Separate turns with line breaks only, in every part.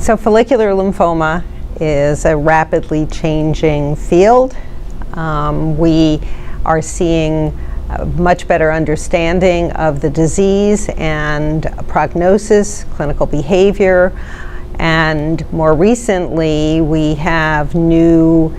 So follicular lymphoma is a rapidly changing field. We are seeing a much better understanding of the disease and prognosis, clinical behavior, and more recently we have new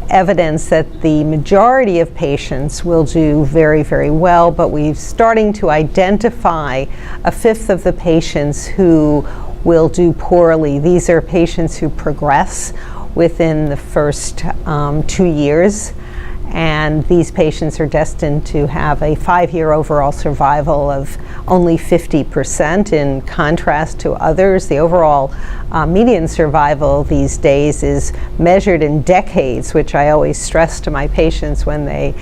evidence that the majority of patients will do very, very well, but we're starting to identify a fifth of the patients who will do poorly. These are patients who progress within the first 2 years, and these patients are destined to have a 5-year overall survival of only 50%. In contrast to others, the overall median survival these days is measured in decades, which I always stress to my patients when they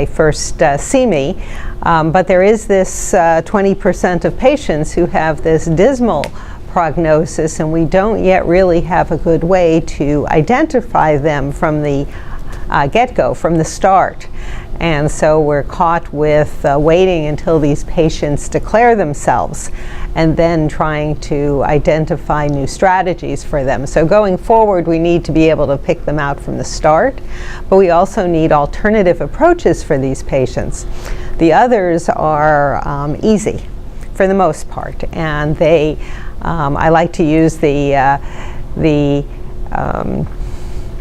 first see me. But there is this 20% of patients who have this dismal prognosis, and we don't yet really have a good way to identify them from the get-go, from the start. And so we're caught with waiting until these patients declare themselves and then trying to identify new strategies for them. So going forward, we need to be able to pick them out from the start, but we also need alternative approaches for these patients. The others are easy for the most part, and they, I like to use the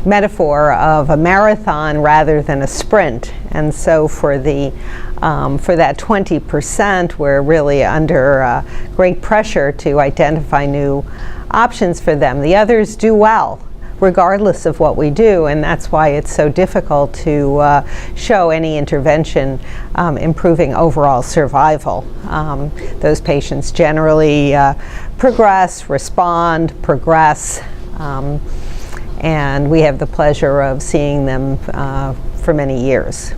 metaphor of a marathon rather than a sprint. And so for that 20%, we're really under great pressure to identify new options for them. The others do well regardless of what we do, and that's why it's so difficult to show any intervention improving overall survival. Those patients generally progress, respond, progress, and we have the pleasure of seeing them for many years.